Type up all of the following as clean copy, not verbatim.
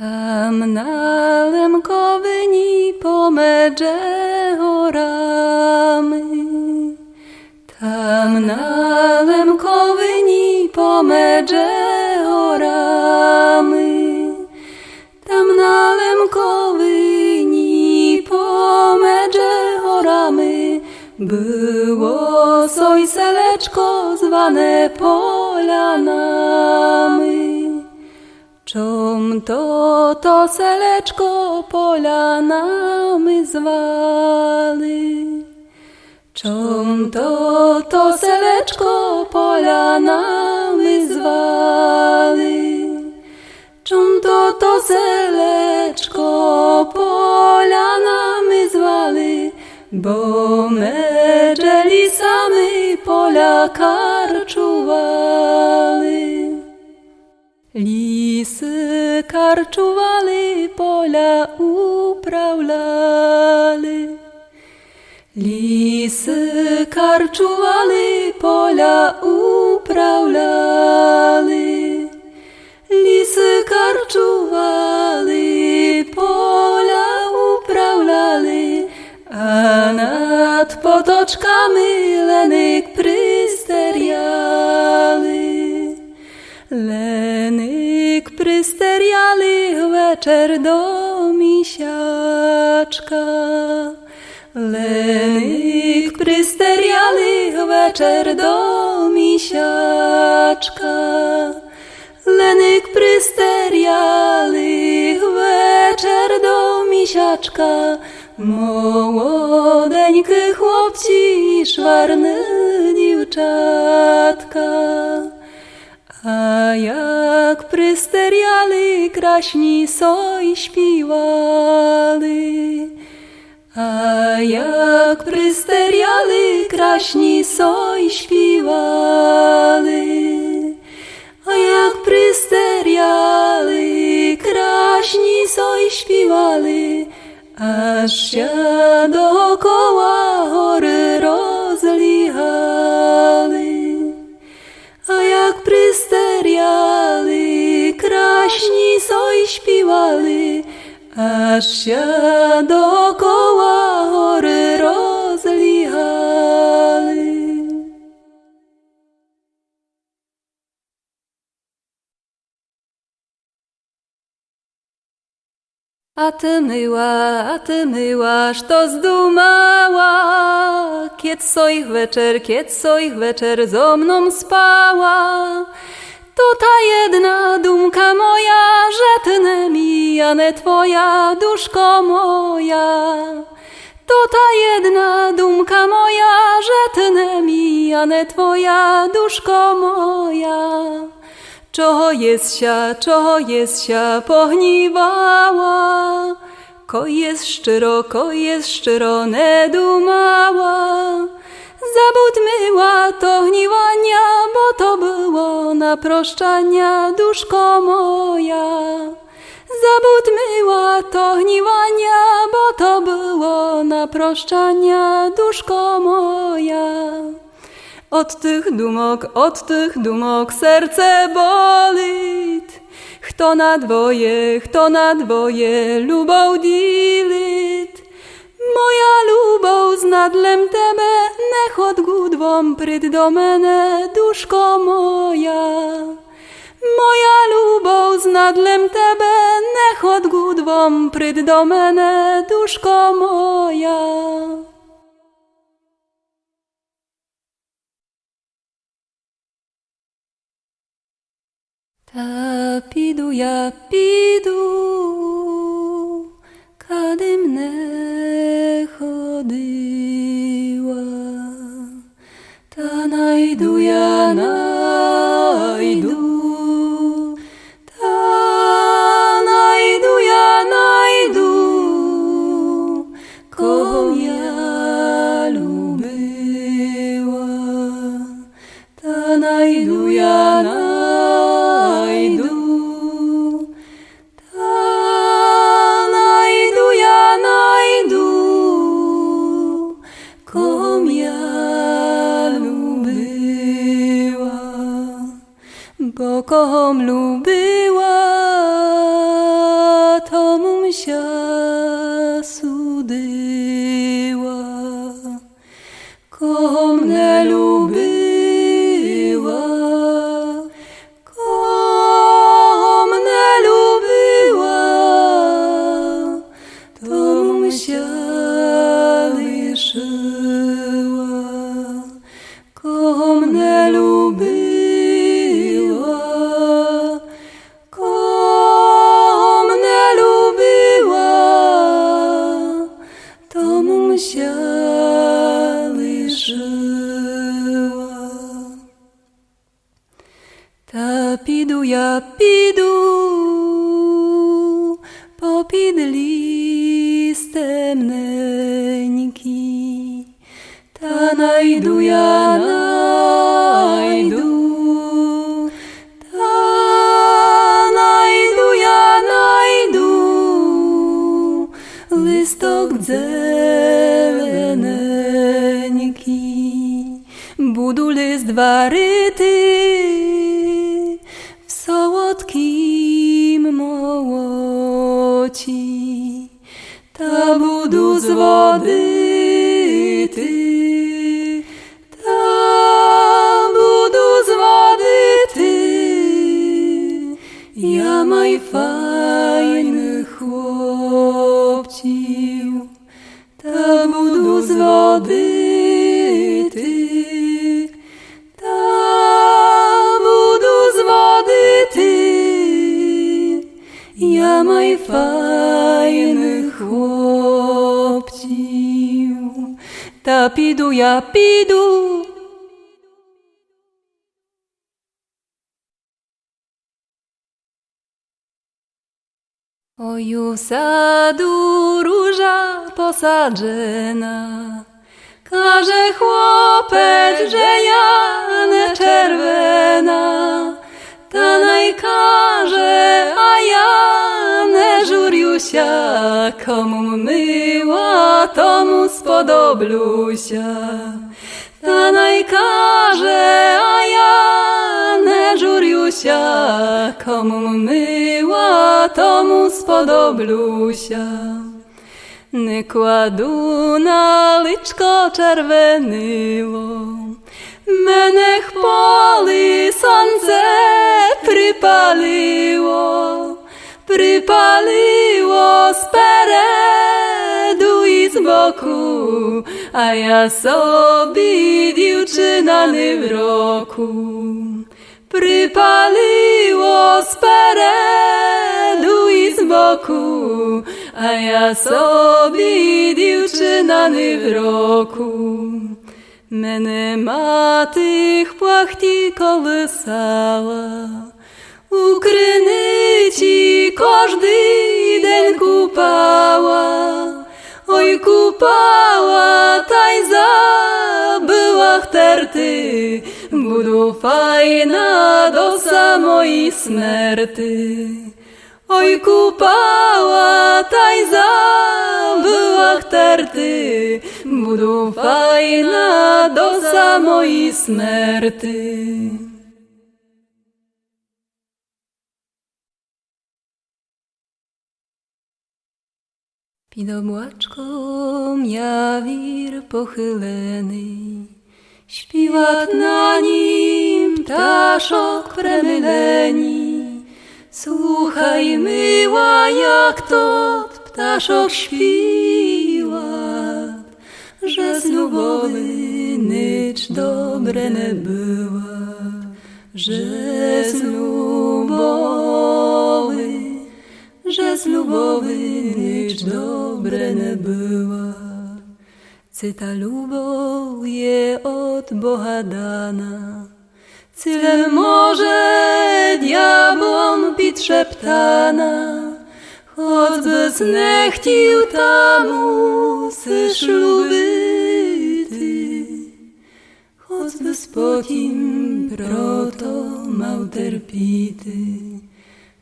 Tam na Lemkowyni po medże horamy. Tam na Lemkowyni po medże horamy. Tam na Lemkowyni po medże horamy. Było soj seleczko zwane Polanami. Czom to seleczko Polanami zwali? Czom to seleczko Polanami zwali? Czom to seleczko Polanami zwali? Bo medże lisami pola karczowali. Lisy karczowali, pola uprawlali. Lisy karczowali, pola uprawlali. Lisy karczowali, pola uprawlali. A nad potoczkami lenyk prysteriali. Lenyk prysteriali wieczór do misiaczka. Lenyk prysteriali wieczór do misiaczka. Lenyk prysteriali wieczór do misiaczka. Młodeńky chłopci i szwarne dziewczatka. A jak prysteriali, kraśni soj śpiewali. A jak prysteriali, kraśni soj śpiewali. A jak prysteriali, kraśni soj śpiewali. Aż się dookoła hory rozlichali. A jak prysteriali, kraśni soj śpiewali. Aż się dookoła hory rozlichali. A ty myłaś to zdumała, kied soj wieczer zo mną spała. To ta jedna dumka moja, że ty nie mijane twoja, duszko moja. To ta jedna dumka moja, że ty nie mijane twoja, duszko moja. Czoho jest sia pohniwała, ko jest szczero, ne dumała. Zabud myła to hniwania, bo to było na proszczania, duszko moja. Zabud myła to hniwania, bo to było na proszczania, duszko moja. Od tych dumok serce bolit. Kto na dwoje lubą dilit. Moja lubą z nadlem tebe, nech od gudwom pryd do mene, duszko moja. Moja lubą z nadlem tebe, nech od gudwom pryd do mene, duszko moja. Ta pidu ja pidu, kadym ne chodyła. Ta najdu ja najdu, ta najdu ja najdu, kogo ja lubiła. Ta najdu ja najdu. Bo kochom lubiła, się liczyła. Ta pidu ja pidu, popid listem neńki. Ta najdu ja najdu, ta najdu ja najdu, listok zeleneńki. Budu list waryty w słodkim mołoci. Ta budu z wody ty, ta budu z wody ty. Ja maj fajny chłopciu, ta budu z wody ty, ta budu z wody ty. Ja maj fajny chłopciu, ta pidu ja pidu. Oj, u sadu róża posadzena, każe chłopec, że ja nie czerwena. Ta najkaże, a ja nie żuriusia, komu myła, tomu spodoblusia. Ta najkaże, a ja nie żuriusia, komu myła, tomu spodoblusia. Nie kładu na liczko czerweniło, menech poli słońce przypaliło, przypaliło speradu i z boku, a ja sobie dziewczyna w roku. Przypaliło speradu i z boku, a ja sobie dziewczyna w roku. Мене мати в плахті колисала, у криниці кожний день купала. Ой, купала, та й забила втерти, буду файна до самої смерти. Ой, купала, та й забила втерти, буду файна до самої смерти. Під облачком явір похилений, śpiewat na nim ptaszok przemyleni. Słuchaj, myła, jak to ptaszok śpiła, że z lubowy nicz dobre nie była, że z lubowy nicz dobre nie była. Cyta lubow je od Boha dana, cyle może diabłom підшептана, choćby nie chciał tamu se ślubity, choćby spotim proto mał terpity,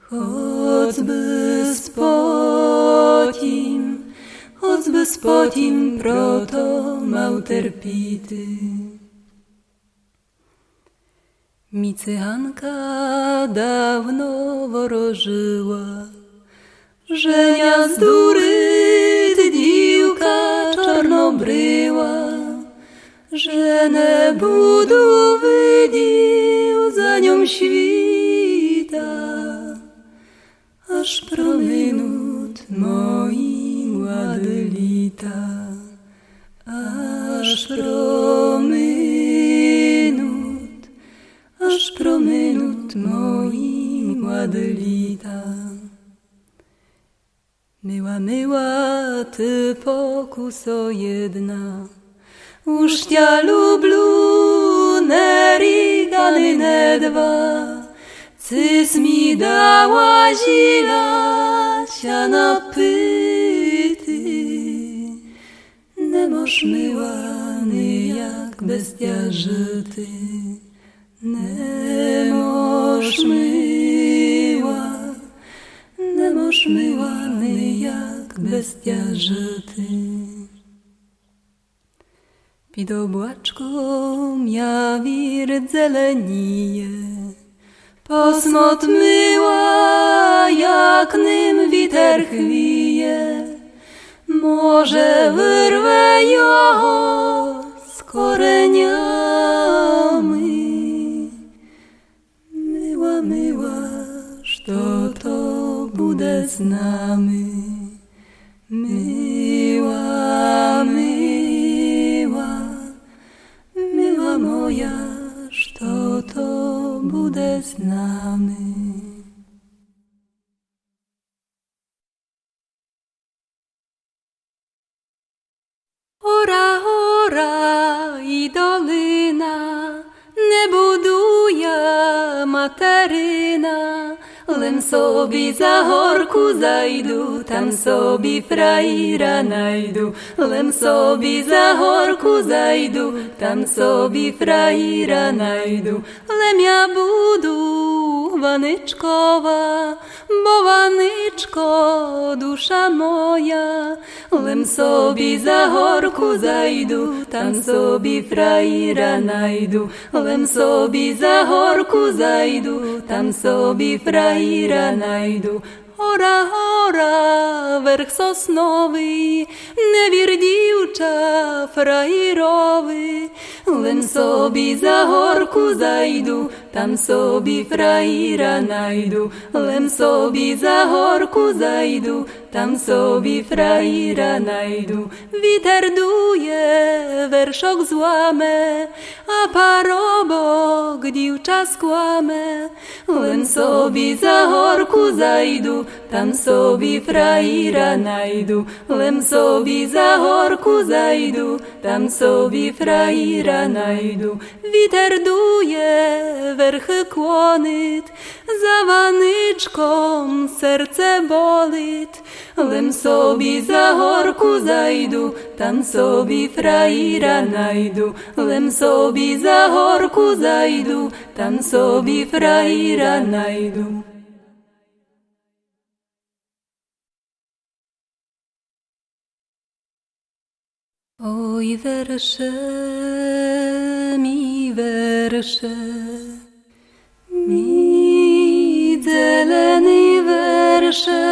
choćby spotim proto mał terpity. Mi cychanka dawno worożyła, że ja z dury dziewka czarnobryła, że nie budu widział za nią świta, aż prominut moi młode lita, aż prominut moi młode lita. Myła myła ty pokuso jedna, už ťa ľubľú, nerigany nedva, cis mi dała zilać, a napity. Nemoż myłany jak bestia żyty, nemoż myłany jak bestia żyty. Pід obłaczką ja wir zelenije, posmot myła, jak nym witer chwije, może wyrwę ją z koreniami. Myła, što to bude z nami. Myła moja, što to bude z nami. Hora, hora i dolina, nie buduje materyna, lem sobie za horku zajdu, tam sobie frajira najdu. Lem sobie za horku zajdu, tam sobie frajira najdu. Lem ja budu vanyczkowa, bo vanyczko dusza moja. Lem sobie za horku zajdu, tam sobie frajira najdu. Lem sobie za horku zajdu, tam sobie frajira najdu. Hora, hora, werch sosnowy, newier dziwcza frajerowy. Lem sobie za horku zajdu, tam sobie frajira najdu. Lem sobie za horku zajdu, tam sobie frajira najdu. Witer duje, werszok złamę, a parobok dziwcza skłamę. Lem sobie za horku zajdu, tam sobie frajira najdu. Lem sobie za horku zajdu, tam sobie frajira najdu. Witer duje, werchy kłonyt, za vanyczką serce bolit. Lem sobie za horku zajdu, tam sobie frajira najdu. Lem sobie za horku zajdu, tam sobie frajira najdu. Oj, wersze, mi wersze, mi zeleny wersze,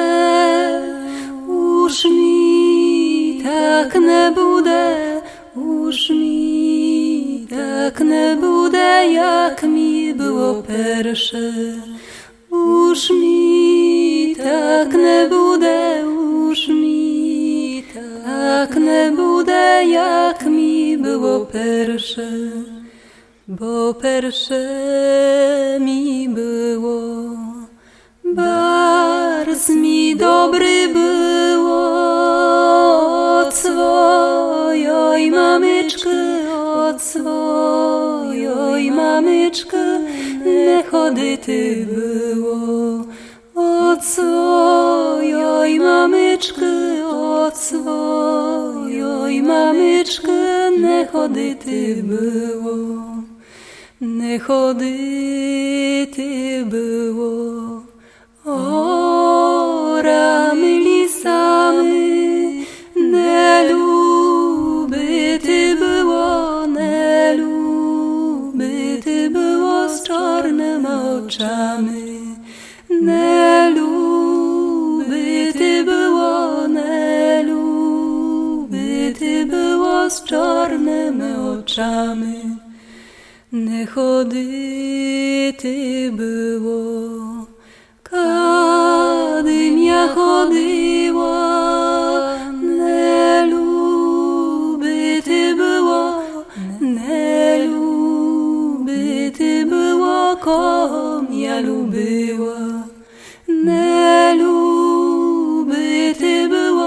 už mi tak nebude, už mi tak nebude, jak mi było persze. Už mi tak nebude, už mi tak nebude, jak mi było persze. Bo persze mi było, bardzo mi dobry było. Od swojej mamyczky, od swojej mamyczky nie chodyty było. Od swojej mamyczky, od swojej mamyczky nie chodyty było. Nie chodyty było. Oramy lisami, nie lubyty było, nie lubyty było z czarnymi oczami. Nie lubyty było, nie lubyty było z czarnymi oczami. Nie chodyty było, kadym ja chodyła. Nie lubyty było, nie lubyty było, kom ja lubiła. Nie lubyty było,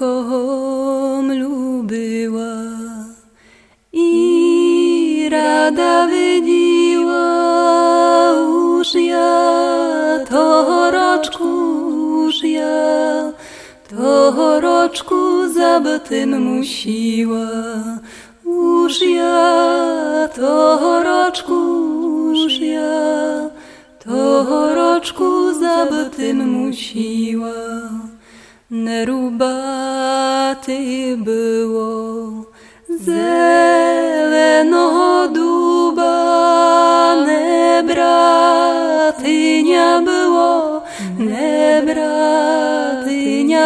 kochom lubiła i rada wydziła już ja toho roczku zabytym musiła już ja toho roczku zabytym musiła. Nerubaty było zelenego duba, nebratynia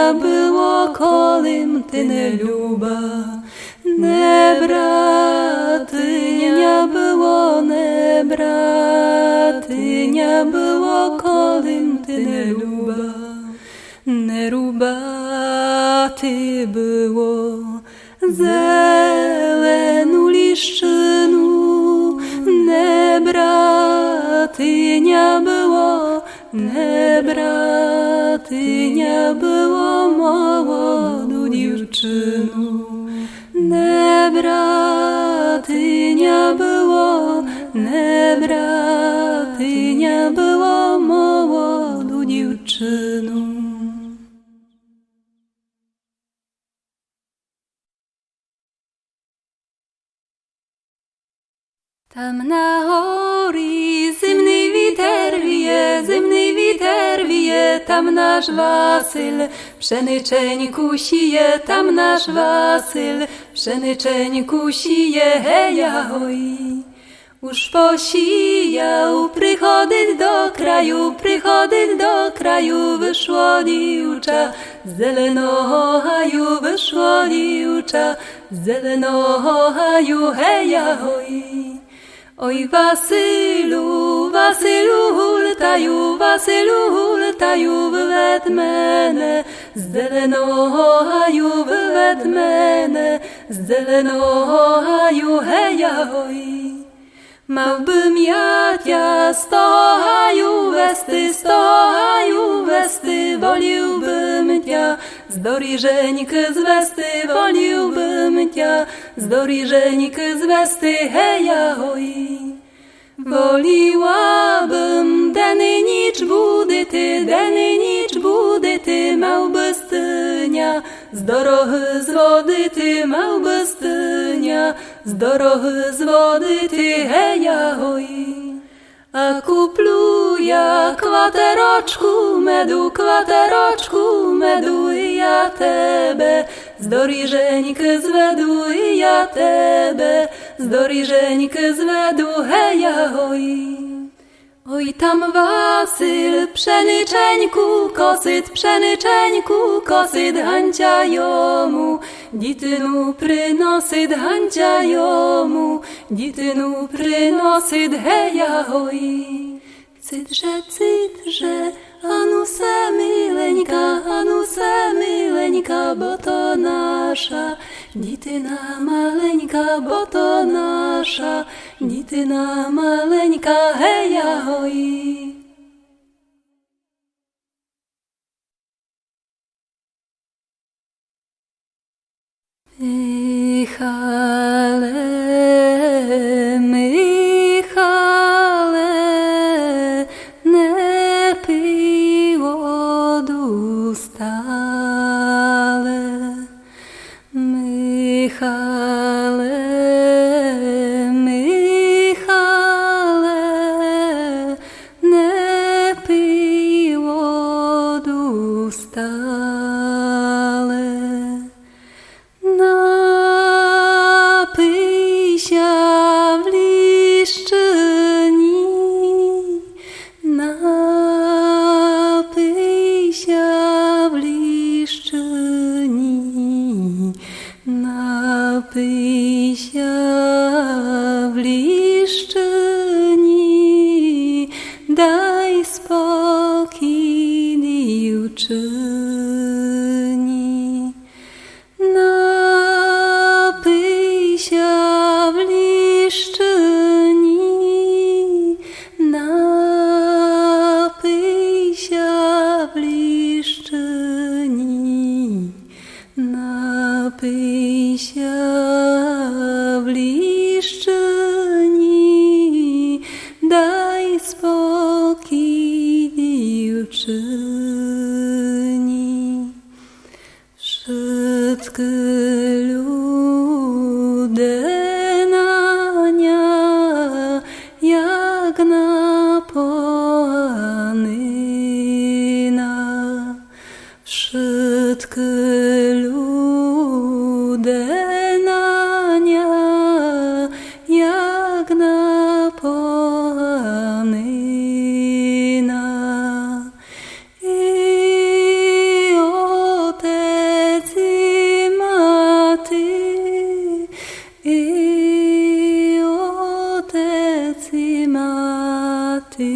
było, kolym ty nie luba. Nebratynia było, kolym ty nie luba. Nerubaty było zelenu liszczynu, nebratynia było młodu dziewczynu. Nebratynia było młodu dziewczynu. Tam na hori zimny witer wije, tam nasz Wasyl pszeniczeń sije, tam nasz Wasyl pszeniczeń sije, heja hoj. Już posijał, przychodzić do kraju, wyszło dziewcza z zelenego haju, wyszło dziewcza z zelenego haju, heja hoj. Oj Wasylu, hultaju, wywed menę z zelenego haju, wywed menę z zelenego haju, heja hoj. Małbym ja z toho haju westy, woliłbym tja z doriżeńky z westy, woliłbym tja z doriżeńky z westy, heja hoj. Woliłabym deny nicz budy ty, małbystynia, z dorohy z wody ty, małbystynia, z dorohy z wody ty, heja hoj. A kupluja kwateroczku medu i ja tebe, z doriżeńky zwedu i ja tebe, z doriżeńky zwedu, heja hoj. Oj tam Wasyl pszeniczeńku kosyt, hancia jomu, dzitynu prynosyt, hancia jomu, dzitynu prynosyt, heja hoj. Cytrze, anuse mileńka, bo to nasza dzityna maleńka, bo to nasza dzityna maleńka, heja hoj. Michale, ne pij wodu stale. Michale, ne pij wodu stale. Napij się w liszczyni, napij się w liszczyni, napij się w liszczyni, daj spokój dziewczyni. Napij się w liszczyni, napij się w liszczyni, Wszystky ludenia jak napoanyna. Wszystky ludenia jak napoanyna. I otec i mati, i otec i mati,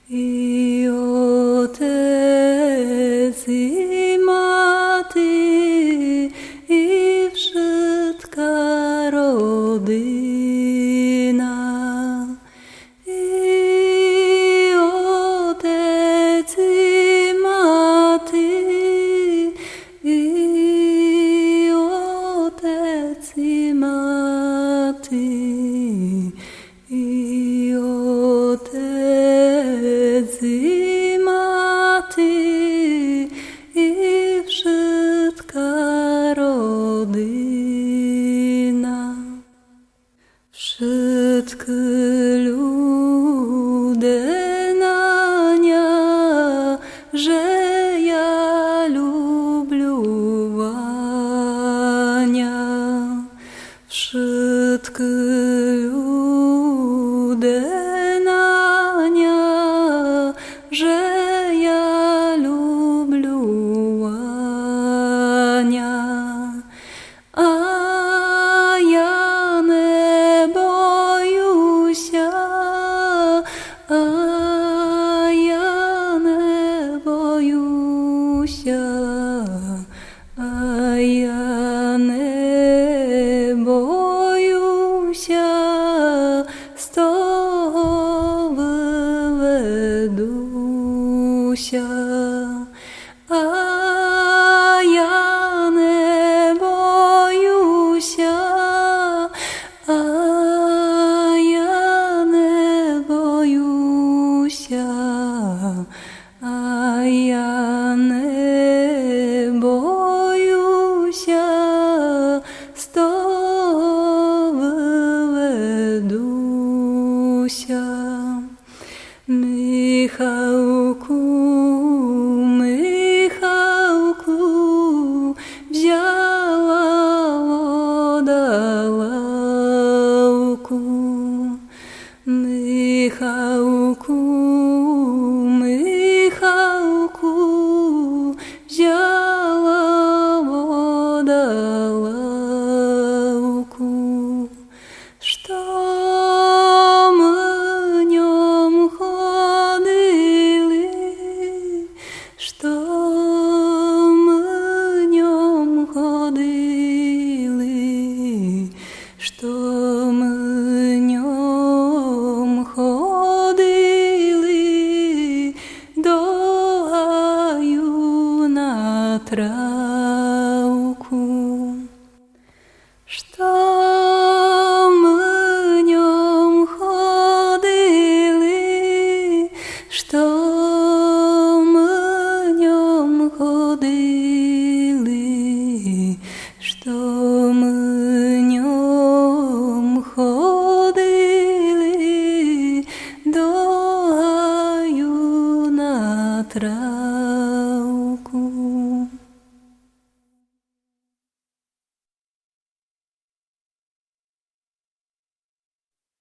i otec i mati, i wszystka rodzina. I otec i mati, i otec i mati, i otec i mati, i wszystka rodzina. Wszystky ludenia, że ja lubię wania. Wszystky ludenia, że ja lubię wania. A ja nie boję się, a ja nie boję się, a ja nie boję się, z tobą wyvedu się. A ja nie boję się, a ja nie boję się, a ja nie boję się, z tobą wyvedu się. Michałku, Michałku, wzięła odałałku. Michałku, Michałku, wzięła odałałku. Što my nią chodzili, što my nią chodzili, što my nią chodzili do gaju na trawku. Što my nią chodzili, što my nią chodzili, što my nią chodzili do gaju na trawku.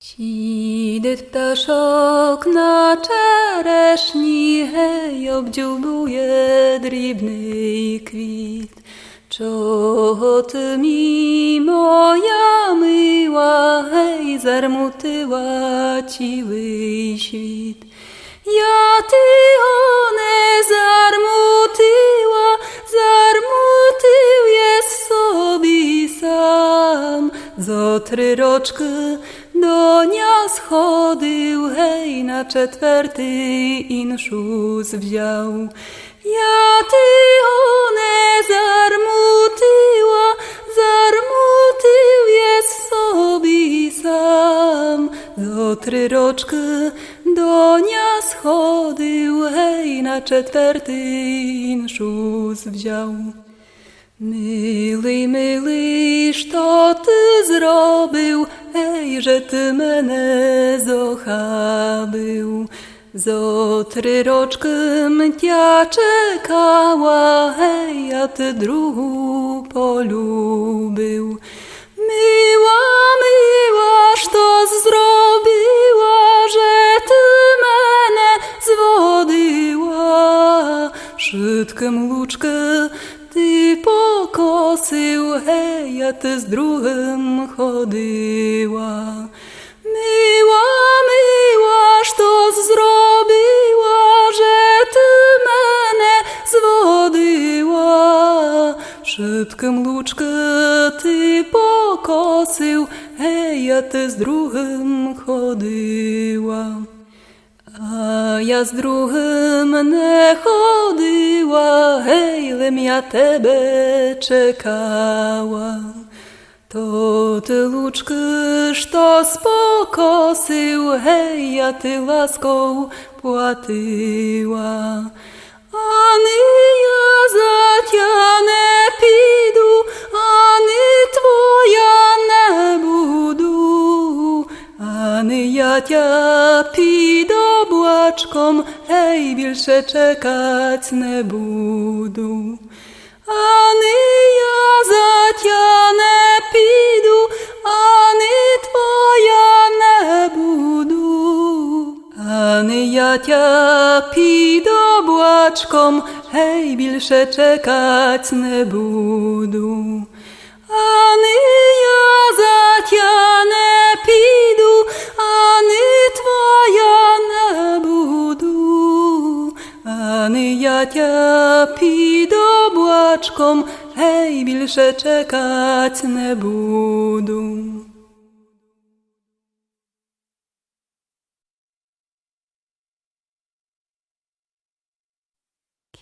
Sidy ptaszok na czereśni, hej, obdziubuje dribny kwit. Czo ty mi, moja miła, hej, zarmutyła ciły świt. Ja ty one zarmutyła, zarmutył jest sobie sam. Zo 3 roczki do nia schodył, hej, na 4. inszuz wziął. Ja ty one zarmutyła, zarmutył jest sobie sam. Zo 3 roczki do nia schodył, hej, na 4. inszuz wziął. Milý, milý, što ty zrobił, hej, że ty mene zochabył. Zo 3 roczky mcia czekała, hej, a ty druhú polubił. Miła, miła, što zrobiła, że ty mene zwodyła. Wszystkim luczkę ty pokosył, hej, a ty z druhym chodyła. Miła, miła, što zrobiła, że ty mene zwodyła. Wszystkim luczkę ty pokosył, hej, a ty z druhym chodyła. A ja z druhym nie chodyła, hej, lem ja tebe czekała. To ty luczky, što spokosył, hej, a ty laską płatyła. Ani ja za cia nie pidu, ani twoja nie budu, ani ja cia pido błaczkom, hej, bilsze czekać nie budu. Ani ja za cia nie pidu, ani twoja nie budu, ani ja cia pido błaczkom, hej, bilsze czekać nie budu. Ani ja za cia nie pidu, ani twoja nie budu, ani ja cia pido błaczkom, hej, bilsze czekać nie budu.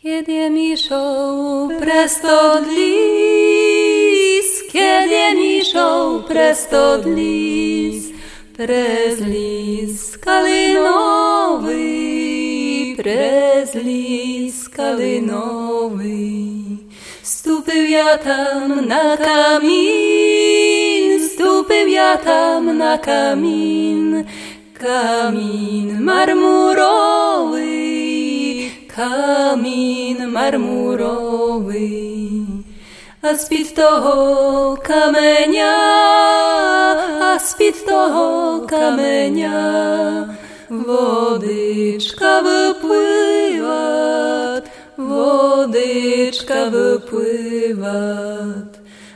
Kiedy mi šou presto dlis, kiedy mi šou presto dlis, prez lis kalinowy, prez lis kalinowy. Stupył ja tam na kamin, stupył ja tam na kamin, kamin marmurowy, kamin marmurowy. A z-pід того каменя, а з-під того каменя водичка wypływa, водичка wypływa.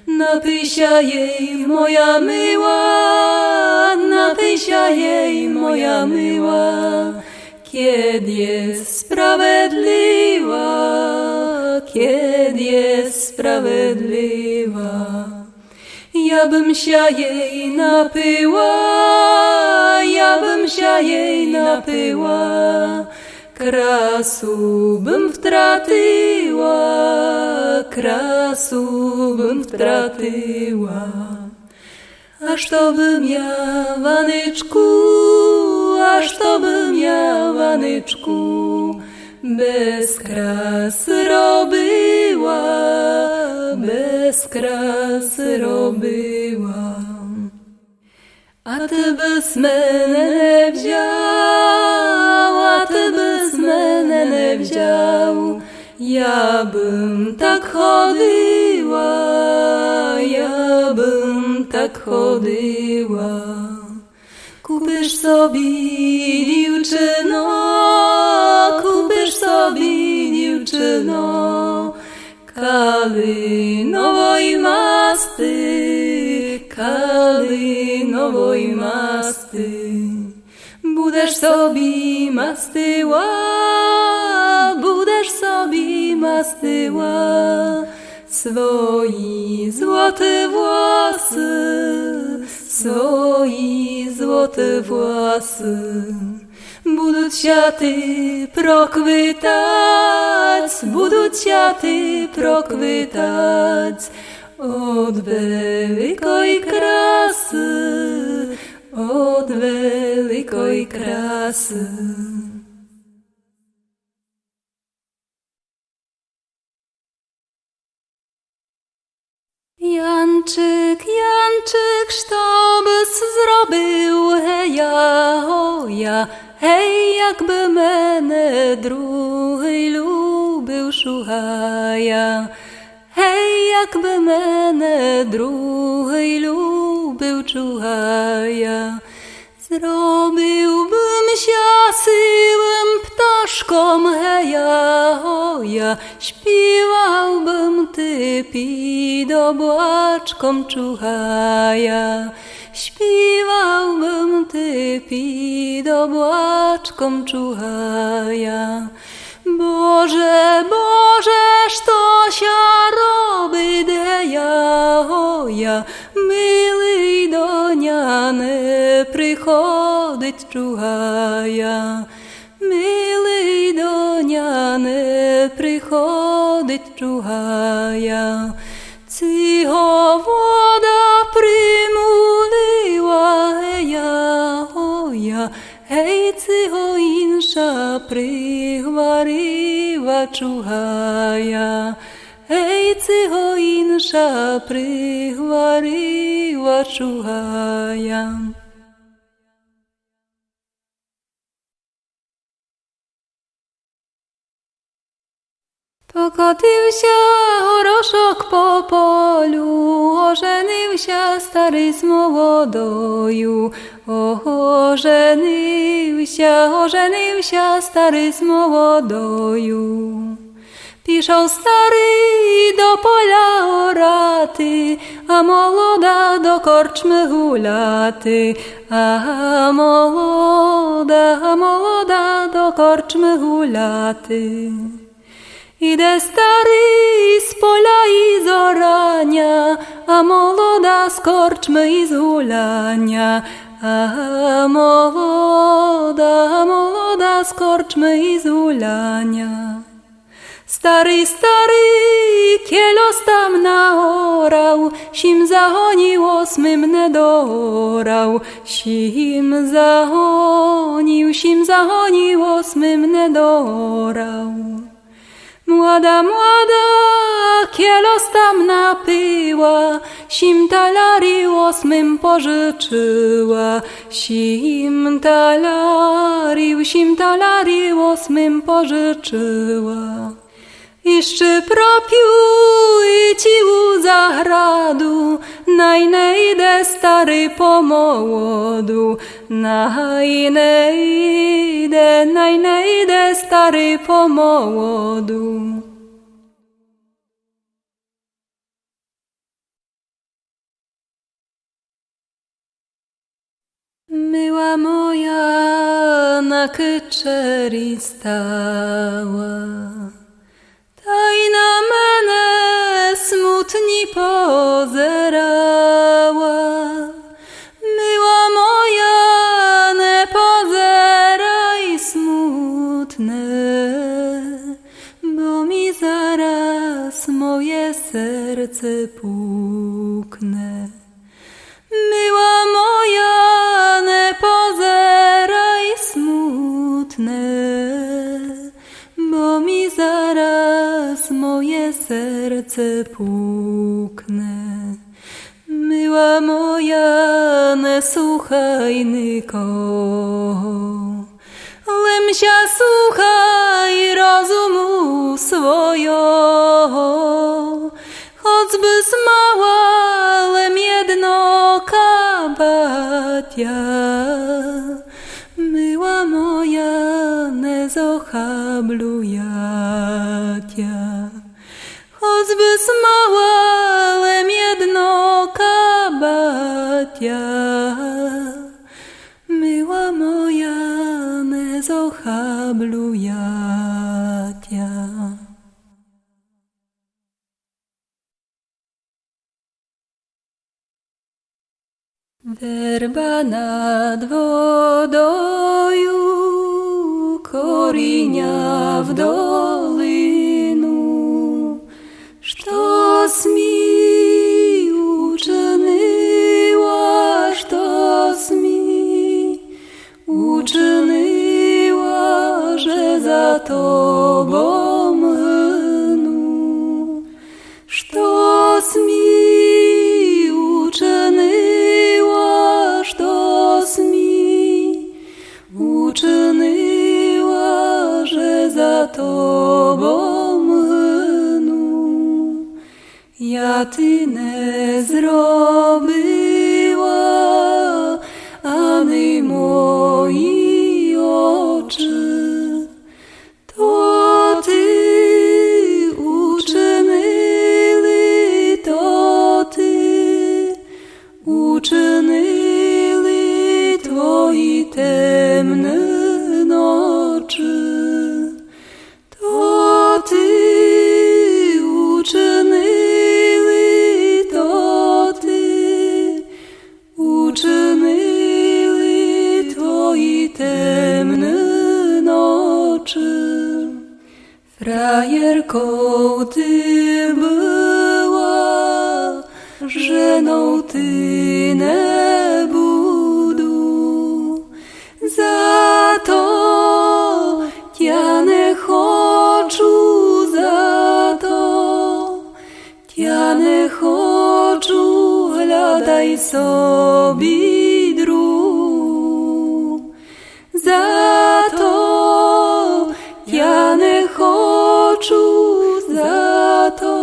Napysia jej moja myła, napysia jej moja myła, kiedy jest sprawiedliwa, kiedy jest sprawiedliwa. Ja bym się jej napyła, ja bym się jej napyła, krasu bym wtratyła, krasu bym wtratyła. Aż to bym ja, Wanyczku, aż to bym ja, Wanyczku, bez krasy robiła, bez krasy robiła. A ty byś mene nie wziął, a ty byś mene nie wziął, ja bym tak chodziła, ja bym tak chodziła. Kupisz sobie dziewczyno, kupisz sobie dziewczyno, kalinowoj masty, kalinowoj masty. Budesz sobie mastyła, budesz sobie mastyła, swoi złote włosy, swoi złote włosy. Будуть сяти проквитать, будуть сяти проквитать od великої краси, od великої краси. зробив, гея, оя, гей, якби мене другий любив, шугая. Гей, якби мене другий любив, чугая. Зробив би щасливим пташком, гея, оя, śpiewał bym ty pід облачком, чугая. Śpiewał bym ty pід облачком, чугая. Boże, Boże, що ся робить, гея, оя, милий доня не приходить, чугая. Милий доня не приходить, чугая. Цього вода примулила, гея, оя, гей, цього інша пригварива, чугая. Гей, цього інша пригварива, чугая. Покотився горошок по полю, оженився старий з молодою. Оженився старий з молодою. Пішов старий до поля орати, а молода до корчми гуляти. А молода до корчми гуляти. Іде старий з поля із орання, а молода з корчми із гуляння. А молода з корчми із гуляння. Старий кільос там наорав, сім загонів осмим не доорав. Сім загонів осмим не доорав. Młoda, kielos tam napyła, sim talari osmym pożyczyła. Sim talari osmym pożyczyła. I szczypropił i cił zagradu, najnejdę stary pomołodu. Najnejdę stary pomołodu. Myła moja na kyczeri stała, ta i na menę smutni pozerała. Myła moja, nie pozeraj smutne, bo mi zaraz moje serce puknę. Myła moja, nie pozeraj smutne, bo mi zaraz moje serce puknę. Myła moja, nie słuchaj nikogo, lemsia słuchaj rozumu swojego. Choćby mała, lem jedno kabatia. Myła moja, nie zohablujatia. Choćby mała, lem jedno kabatia. Myła moja, nie zohablujatia. Werba nad wodoju, korienia w dolinu. Sztos mi uczyniła, sztos mi uczyniła, że za tobą hnu. Sztos mi uczyniła, sztos tobą hnu. Ja ty nie zrobiła, ani moi oczy. To ty uczynili, to ty uczynili twoi temne nocy. To ty uczynili, to ty uczynili twoi temne nocy. Frajerką ty była, żeną ty nie budu. Za to ja nie chcę, za to ja nie chcę, hľadaj sobie druh. Za to ja nie chcę, za to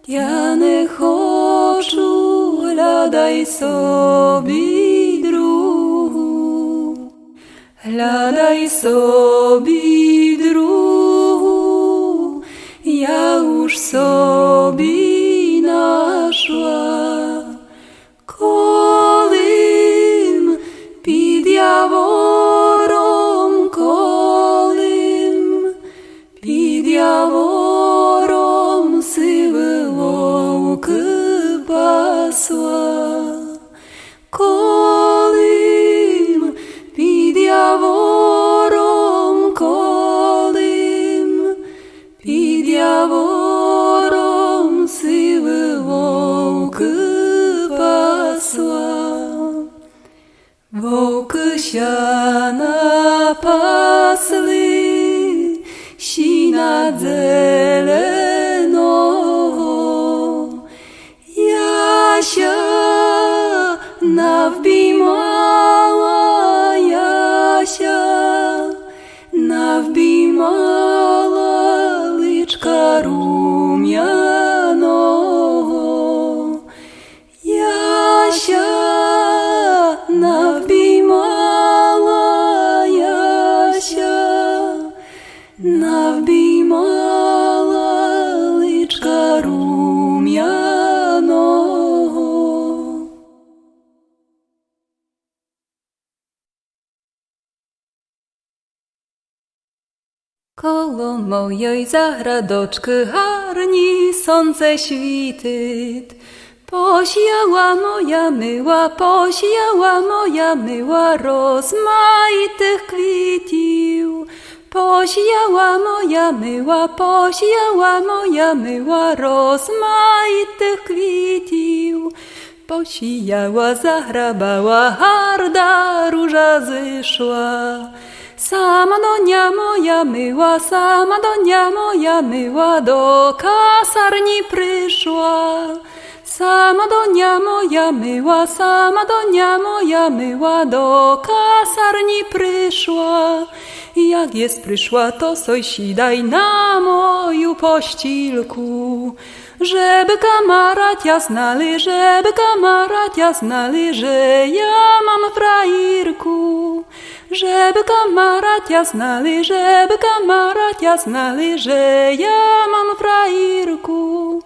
ja nie chcę, hľadaj sobie druh. Hľadaj sobie druh, ja już sobie našła. Kolim pід явором, колим під явором сиві вовки пасла. Колим під явором, колим під явором сиві вовки пасла. Вовки сяна пасли, сіна зеленого. Яся навбіймала, Яся навбіймала личка рум'яного. Яся навбіймала, Яся навбіймала личка рум'яного. Коло моєї заградочки гарні сонце світить. Посіяла моя мила, посіяла моя мила розмаїтих квітів. Посіяла моя мила, посіяла моя мила розмаїтих квітів. Посіяла, заграбала, гарда ружа зійшла. Сама доня моя мила, сама доня моя мила до касарні прийшла. Сама доня моя мила, сама доня моя мила до касарні прийшла. Jak jest przyszła, to sąsiadaj na moją pościelku. Żeby kamaracia znali, żeby kamaracia znali, że ja mam frajerku. Żeby kamaracia znali, żeby kamaracia znali, że ja mam frajerku.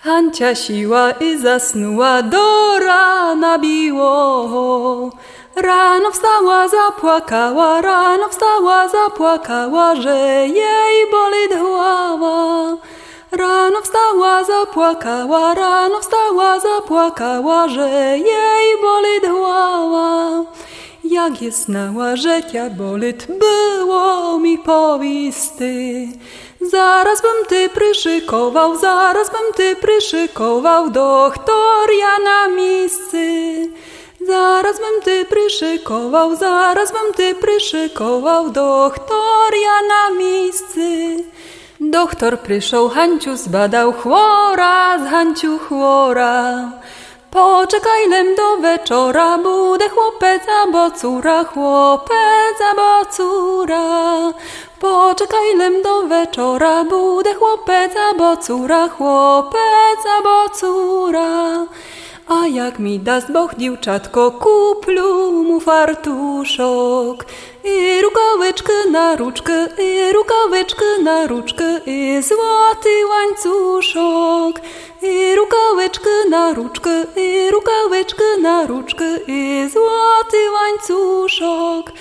Hancia siła i zasnuła, do rana biło. Rano wstała, zapłakała, rano wstała, zapłakała, że jej boli głowa. Rano wstała, zapłakała, rano wstała, zapłakała, że jej boli głowa. Jak je znała, że cia bolit, było mi powisty. Zaraz bym ty przyszykował, zaraz bym ty przyszykował, doktor ja na miejscu. Zaraz bym ty przyszykował, zaraz bym ty przyszykował, doktor ja na miejscu. Doktor przyszedł, Hanciu zbadał, chwora z Hanciu chwora. Poczekaj lem do wieczora, bude chłopec albo córa, chłopec albo córa. Poczekaj lem do wieczora, bude chłopec albo córa, chłopec albo córa. A jak mi daст Bóg dziewczatko, kuplю mu fartuszok. I rukaweczkę na ruczkę, i rukaweczkę na ruczkę, i złoty łańcuszok. I rukaweczkę na ruczkę, i rukaweczkę na ruczkę, i złoty łańcuszok.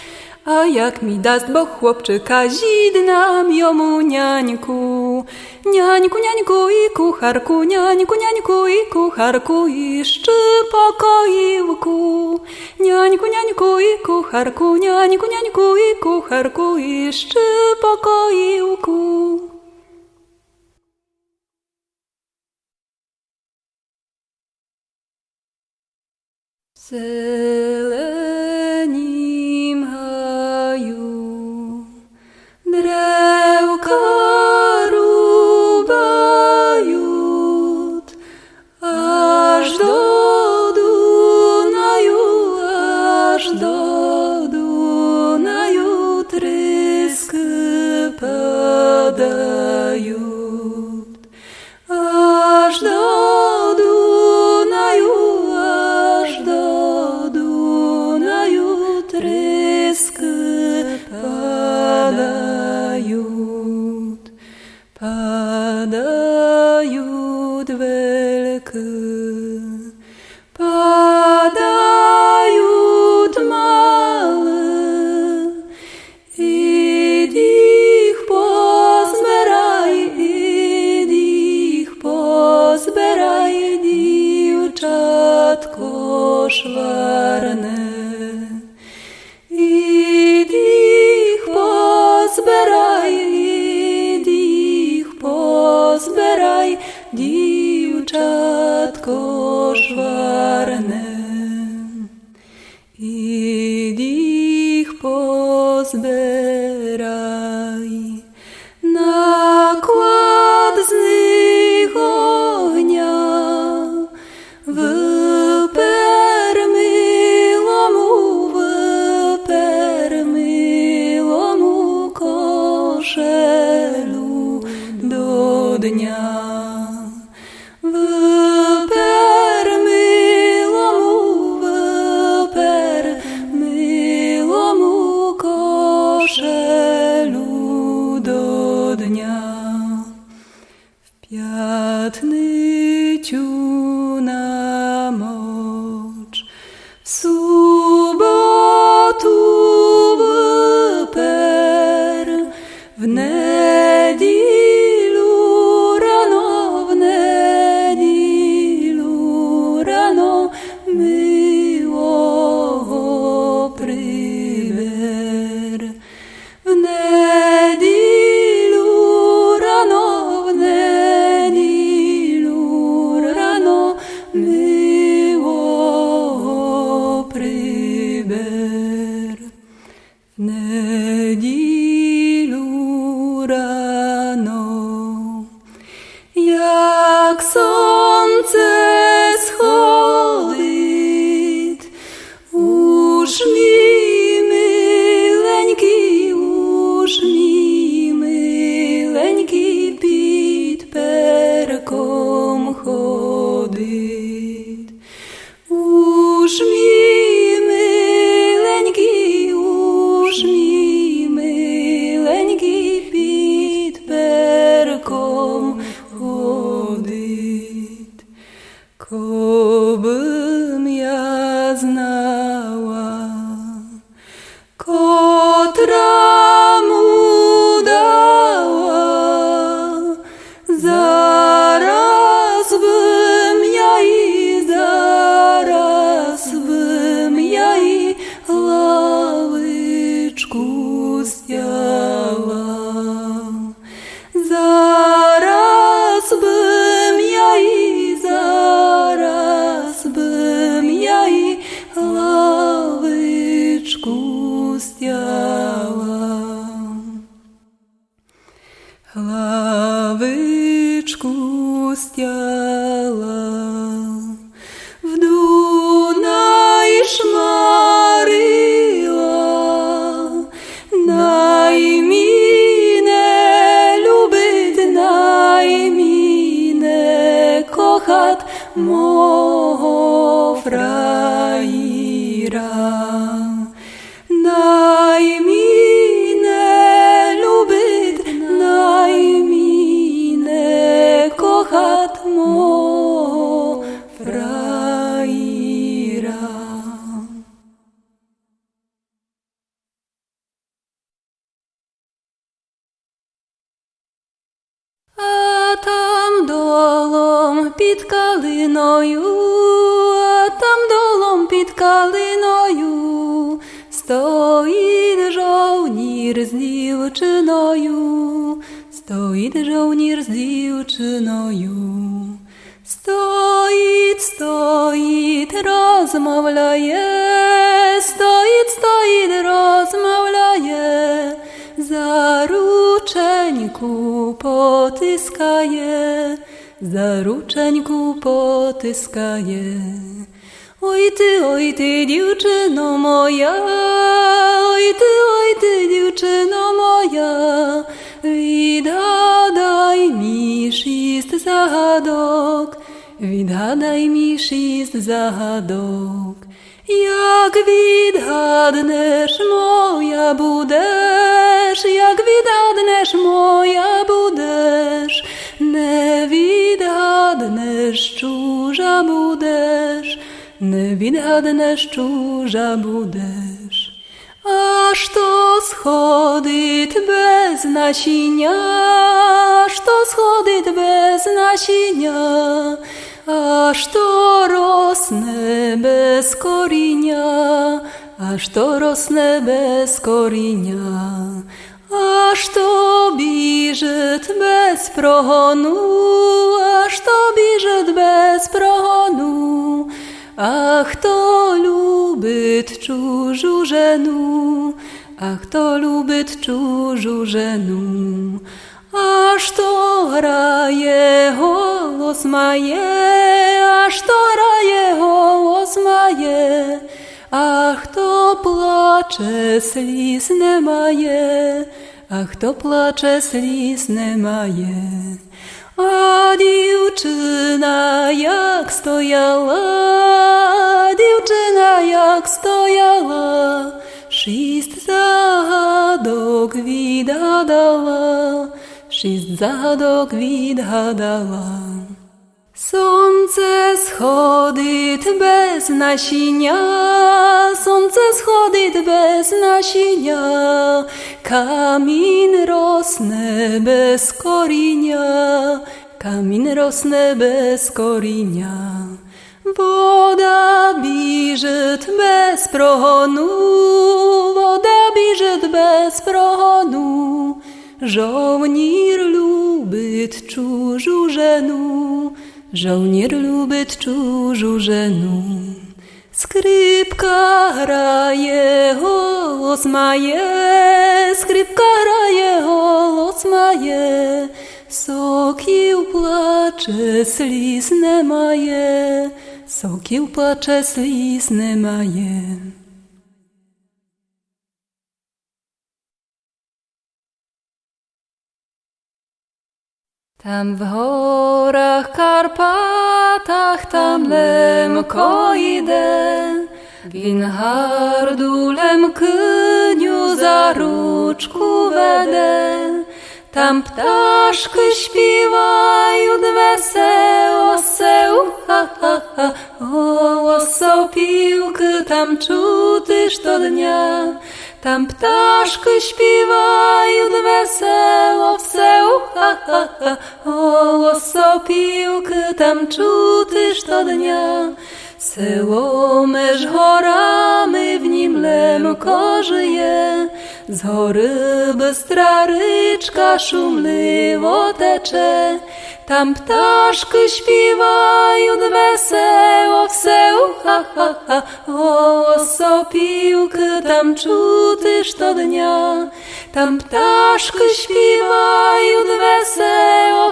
A jak mi daст Bóg chłopczyka, zidnam jomu niańku. Niańku, niańku i kucharku, niańku, niańku i kucharku, i szczypokoiłku. Niańku, niańku i kucharku, niańku, niańku i kucharku, i szczypokoiłku. W zelenim haju drewka rubajut, aż do Dunaju, aż do Dunaju trysk padajut, aż do padajut wielkie, padajut małe, idź pozbieraj, dziewczatko szwarne. Pozbieraj, dziewczatko szwarne. Idź pozbieraj, nakład z nich ognia, wyper milomu koszelu do dnia. Wyper milomu koszelu do dnia. W piatnyciu namocz, w subotu wyper, w niedzielu rano miło przyber. W niedzielu rano miło przyber. W niedzielu rano, jak słońce schodzi, już mi mileńki pід perką chodzi. Już mi mileńki pід perką chodzi. Kobym ja znała, kotra mu dała, zaraz bym ja i ławeczku stiała. Zaraz bym ja i ławeczku stiała. Ławeczku stiała w Najmine любить, najmine кохать мого фраїра. Najmine любить, najmine кохать мого фраїра. А там долом під калиною, а там долом під калиною стоїть жовнір з дівчиною, стоїть жовнір з дівчиною. Стоїть, стоїть, розмовляє, стоїть, стоїть, розмовляє, за рученьку потискає, за рученьку потискає. Ой ти, дівчино моя, ой ти, дівчино моя, відгадай мій 6 загадок, відгадай мій 6 загадок. Як відгаднеш, моя будеш, як відгаднеш, моя будеш, не відгаднеш, чужа будеш, не відгаднеш, чужа будеш. Аж то сходить без насіння, аж то сходить без насіння, аж то росне без коріння, аж то росне без коріння, аж то біжить без прогону, аж то біжить без прогону. А хто любить чужу жену, а хто любить чужу жену, аж то грає, голос має, аж то грає, голос має, а хто плаче, сліз немає, а хто плаче, сліз немає. А дівчина як стояла, дівчина як стояла, 6 загадок відгадала, 6 загадок відгадала. Сонце сходить без насіння, сонце сходить без насіння, камінь росне без коріння, камінь росне без коріння. Вода біжить без прогону, вода біжить без прогону, жовнір любить чужу жену, жовнір любить чужу жену. Скрипка грає, голос має, скрипка грає, голос має, сокіл плаче, сліз немає, сокіл плаче, сліз немає. Tam w horach Karpatach, tam lemko idę, winhardulem kyniu za ruczku wedę. Tam ptaszki śpiewają wesoło, ha, ha, ha, o, sopiłki tam czutyż to dnia. Tam ptaszki śpiewają wesoło, ha, ha, ha, o, sopiłki tam czutyż to dnia. Seło męż horami, w nim lemko żyje, z hory bystra ryczka szumliwo tecze. Tam ptaszki śpiewają wesoło, ha, ha, ha, o, sopiłki tam czutyż to dnia. Tam ptaszki śpiewają wesoło,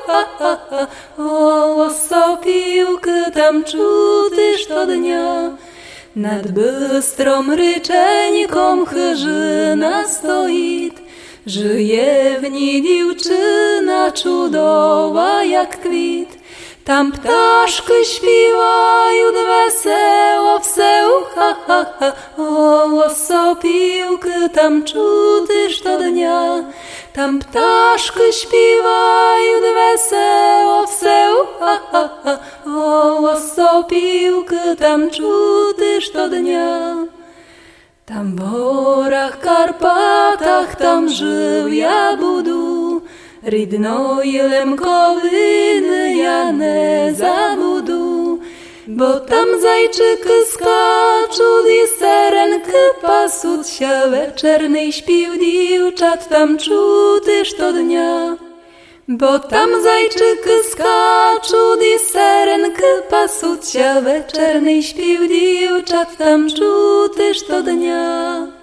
ha, ha, ha, o, sopiłki tam czutyż to dnia. Nad bystrą ryczeńką chyżyna stoit, żyje w niej dziewczyna cudowa jak kwit. Tam ptaszki śpiewają wesoło ha, ha, ha. O, sopiłky tam czutyż to dnia. Tam ptaszki śpiewają wesoło ha, ha, ha. O, sopiłky tam czutyż to dnia. Tam w Borach, Karpatach, tam żył ja budu, rydno i lemkowiny ja nie zabudu. Bo tam zajczyky skaczą i serenky pasut się, wieczerny śpił dziewczat tam czutyż to dnia. Bo tam zajczyky skaczą i serenky pasut się, wieczerny śpił dziewczat tam czutyż to dnia.